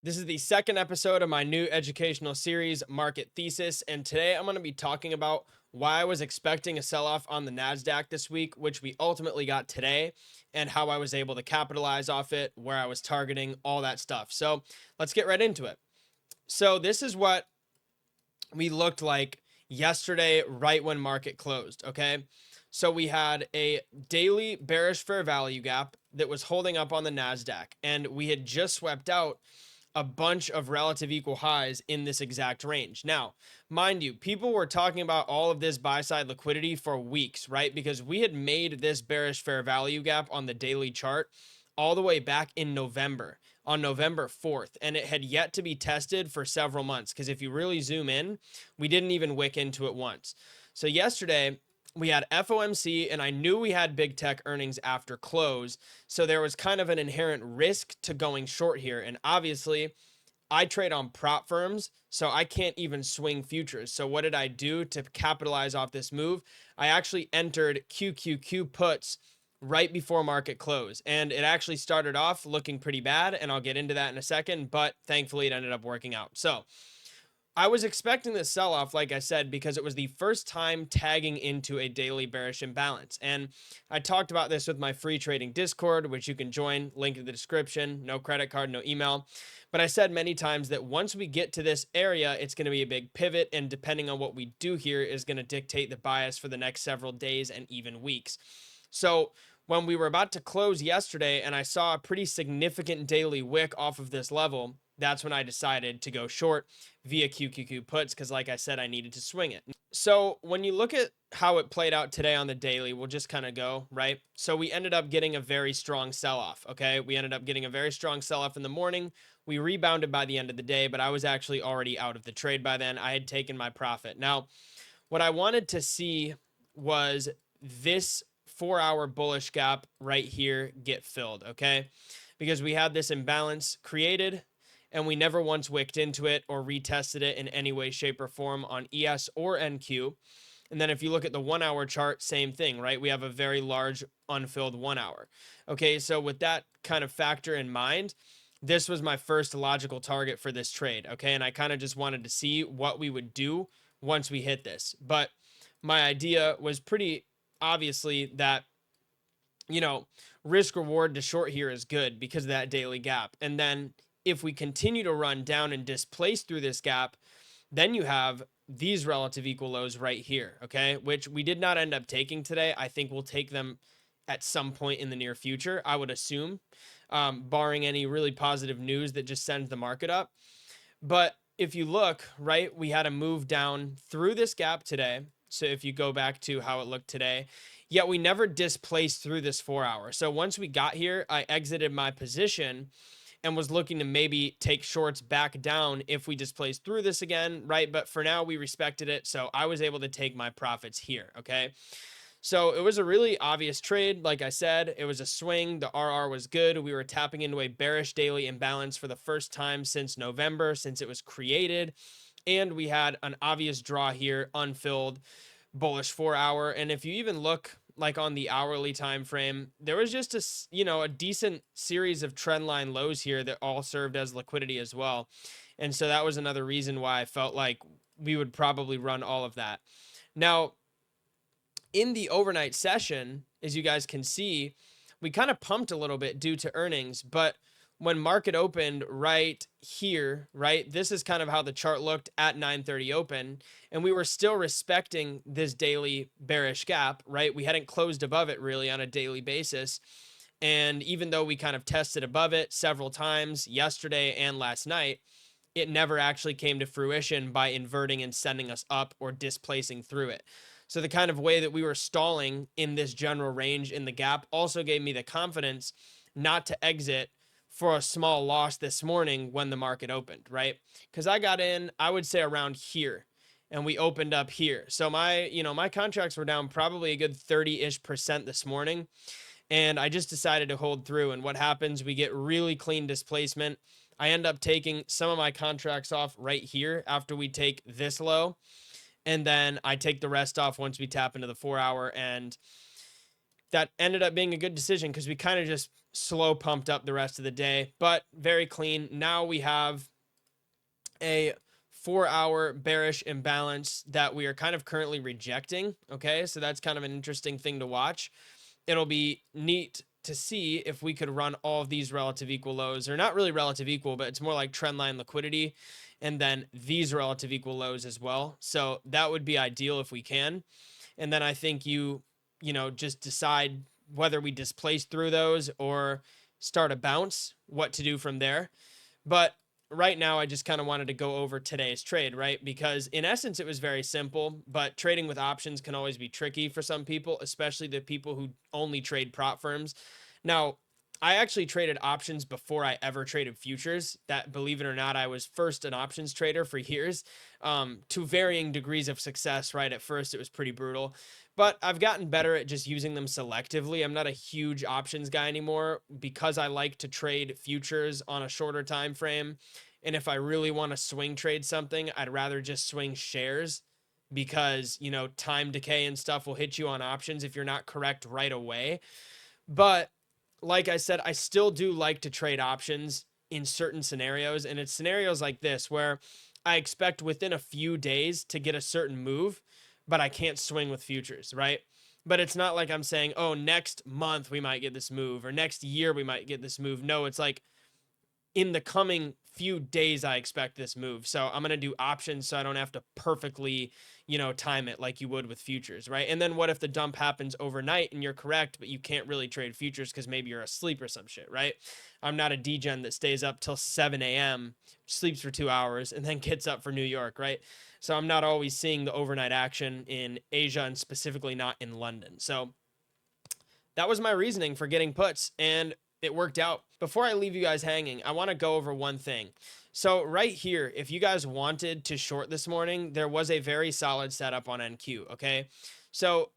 This is the second episode of my new educational series, Market Thesis, and today I'm going to be talking about why I was expecting a sell-off on the NASDAQ this week, which we ultimately got today, and how I was able to capitalize off it, where I was targeting, all that stuff. So let's get right into it. So this is what we looked like yesterday, right when market closed, okay? So we had a daily bearish fair value gap that was holding up on the NASDAQ, and we had just swept out a bunch of relative equal highs in this exact range. Now, mind you, people were talking about all of this buy side liquidity for weeks, right? Because we had made this bearish fair value gap on the daily chart all the way back in November, on November 4th, and it had yet to be tested for several months. Because if you really zoom in, we didn't even wick into it once. So yesterday, we had FOMC, and I knew we had big tech earnings after close. So there was kind of an inherent risk to going short here. And obviously, I trade on prop firms, so I can't even swing futures. So what did I do to capitalize off this move? I actually entered QQQ puts right before market close, and it actually started off looking pretty bad, and I'll get into that in a second, but thankfully it ended up working out. So I was expecting this sell off, like I said, because it was the first time tagging into a daily bearish imbalance. And I talked about this with my free trading Discord, which you can join, link in the description, no credit card, no email. But I said many times that once we get to this area, it's going to be a big pivot. And depending on what we do here is going to dictate the bias for the next several days and even weeks. So when we were about to close yesterday and I saw a pretty significant daily wick off of this level, that's when I decided to go short via QQQ puts because, like I said, I needed to swing it. So when you look at how it played out today on the daily, we'll just kind of go, right? So we ended up getting a very strong sell-off, okay? We ended up getting a very strong sell-off in the morning. We rebounded by the end of the day, but I was actually already out of the trade by then. I had taken my profit. Now, what I wanted to see was this 4-hour bullish gap right here get filled, okay? Because we had this imbalance created and we never once wicked into it or retested it in any way, shape, or form on ES or NQ. And then if you look at the 1-hour chart, same thing, right? We have a very large unfilled 1-hour. Okay, so with that kind of factor in mind, this was my first logical target for this trade, okay? And I kind of just wanted to see what we would do once we hit this. But my idea was pretty obviously that, risk reward to short here is good because of that daily gap. And then if we continue to run down and displace through this gap, then you have these relative equal lows right here, okay? Which we did not end up taking today. I think we'll take them at some point in the near future, I would assume, barring any really positive news that just sends the market up. But if you look, right, we had a move down through this gap today. So if you go back to how it looked today, yet we never displaced through this 4-hour. So once we got here, I exited my position and was looking to maybe take shorts back down if we displaced through this again, right? But for now, we respected it. So I was able to take my profits here, okay? So it was a really obvious trade. Like I said, it was a swing. The RR was good. We were tapping into a bearish daily imbalance for the first time since November, since it was created. And we had an obvious draw here, unfilled, bullish 4-hour. And if you even look like on the hourly time frame, there was just a decent series of trend line lows here that all served as liquidity as well. And so that was another reason why I felt like we would probably run all of that. Now, in the overnight session, as you guys can see, we kind of pumped a little bit due to earnings, but when market opened right here, right, this is kind of how the chart looked at 9:30 open, and we were still respecting this daily bearish gap, right? We hadn't closed above it really on a daily basis. And even though we kind of tested above it several times yesterday and last night, it never actually came to fruition by inverting and sending us up or displacing through it. So the kind of way that we were stalling in this general range in the gap also gave me the confidence not to exit for a small loss this morning when the market opened, right? Because I got in, I would say around here, and we opened up here. So my contracts were down probably a good 30-ish% this morning. And I just decided to hold through. And what happens? We get really clean displacement. I end up taking some of my contracts off right here after we take this low. And then I take the rest off once we tap into the 4-hour. And that ended up being a good decision because we kind of just slow pumped up the rest of the day, but very clean. Now we have a 4-hour bearish imbalance that we are kind of currently rejecting. Okay, so that's kind of an interesting thing to watch. It'll be neat to see if we could run all of these relative equal lows, or not really relative equal, but it's more like trend line liquidity, and then these relative equal lows as well. So that would be ideal if we can. And then I think just decide whether we displace through those or start a bounce, what to do from there. But right now, I just kind of wanted to go over today's trade, right? Because in essence, it was very simple, but trading with options can always be tricky for some people, especially the people who only trade prop firms. Now, I actually traded options before I ever traded futures. That, believe it or not, I was first an options trader for years, to varying degrees of success, right? At first, it was pretty brutal, but I've gotten better at just using them selectively. I'm not a huge options guy anymore because I like to trade futures on a shorter time frame. And if I really want to swing trade something, I'd rather just swing shares because, time decay and stuff will hit you on options if you're not correct right away. But like I said, I still do like to trade options in certain scenarios. And it's scenarios like this where I expect within a few days to get a certain move, but I can't swing with futures, right? But it's not like I'm saying, oh, next month we might get this move or next year we might get this move. No, it's like in the coming few days, I expect this move. So I'm going to do options so I don't have to perfectly, time it like you would with futures, right? And then what if the dump happens overnight and you're correct, but you can't really trade futures because maybe you're asleep or some shit, right? I'm not a degen that stays up till 7 a.m., sleeps for 2 hours, and then gets up for New York, right? So I'm not always seeing the overnight action in Asia and specifically not in London. So that was my reasoning for getting puts, and it worked out. Before I leave you guys hanging, I want to go over one thing. So right here, if you guys wanted to short this morning, there was a very solid setup on NQ, okay? So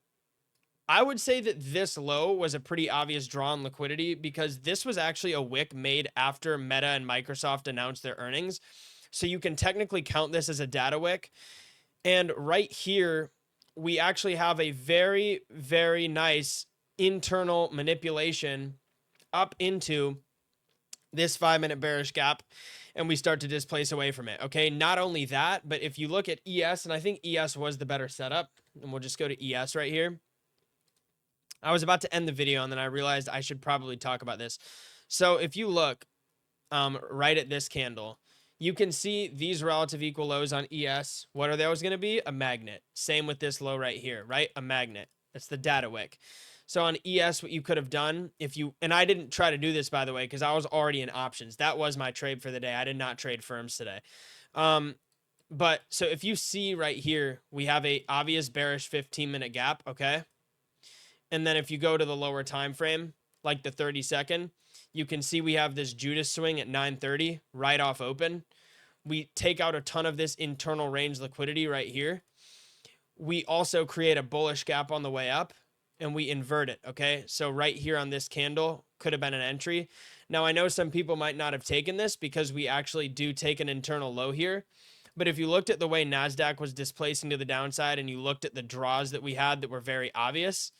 I would say that this low was a pretty obvious draw on liquidity because this was actually a wick made after Meta and Microsoft announced their earnings. So you can technically count this as a data wick. And right here, we actually have a very, very nice internal manipulation up into this 5-minute bearish gap, and we start to displace away from it. Okay, not only that, but if you look at ES, and I think ES was the better setup, and we'll just go to ES right here. I was about to end the video and then I realized I should probably talk about this. So if you look right at this candle, you can see these relative equal lows on ES. What are those going to be? A magnet. Same with this low right here, right? A magnet. That's the data wick. So on ES, what you could have done and I didn't try to do this, by the way, because I was already in options. That was my trade for the day. I did not trade firms today. But so if you see right here, we have a obvious bearish 15-minute gap, okay? And then if you go to the lower time frame, like the 30-second, you can see we have this Judas swing at 9:30 right off open. We take out a ton of this internal range liquidity right here. We also create a bullish gap on the way up and we invert it. Okay. So right here on this candle could have been an entry. Now I know some people might not have taken this because we actually do take an internal low here. But if you looked at the way NASDAQ was displacing to the downside and you looked at the draws that we had that were very obvious,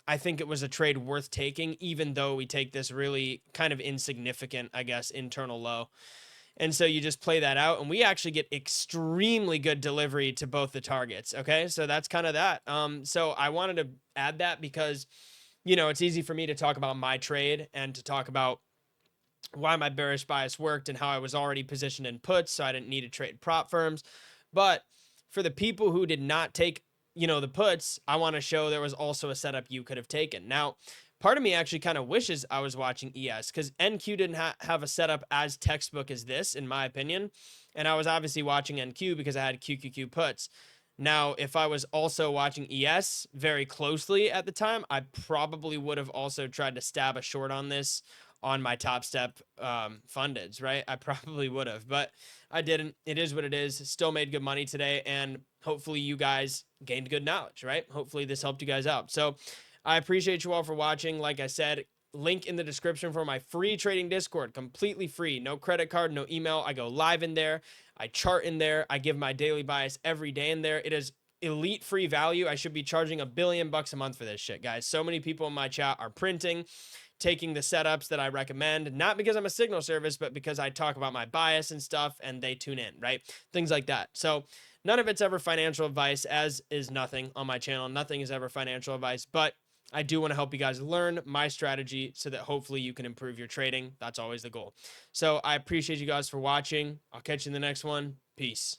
I think it was a trade worth taking, even though we take this really kind of insignificant, I guess, internal low. And so you just play that out and we actually get extremely good delivery to both the targets. Okay. So that's kind of that. So I wanted to add that because, it's easy for me to talk about my trade and to talk about why my bearish bias worked and how I was already positioned in puts. So I didn't need to trade prop firms. But for the people who did not take, the puts, I want to show there was also a setup you could have taken. Now, part of me actually kind of wishes I was watching ES because NQ didn't have a setup as textbook as this, in my opinion. And I was obviously watching NQ because I had QQQ puts. Now, if I was also watching ES very closely at the time, I probably would have also tried to stab a short on this on my Top Step fundeds, right? I probably would have, but I didn't. It is what it is. Still made good money today, and hopefully you guys gained good knowledge, right? Hopefully this helped you guys out. So I appreciate you all for watching. Like I said, link in the description for my free trading Discord, completely free. No credit card, no email. I go live in there. I chart in there. I give my daily bias every day in there. It is elite free value. I should be charging $1 billion a month for this shit, guys. So many people in my chat are printing, taking the setups that I recommend, not because I'm a signal service, but because I talk about my bias and stuff and they tune in, right? Things like that. So none of it's ever financial advice, as is nothing on my channel. Nothing is ever financial advice, but I do want to help you guys learn my strategy so that hopefully you can improve your trading. That's always the goal. So I appreciate you guys for watching. I'll catch you in the next one. Peace.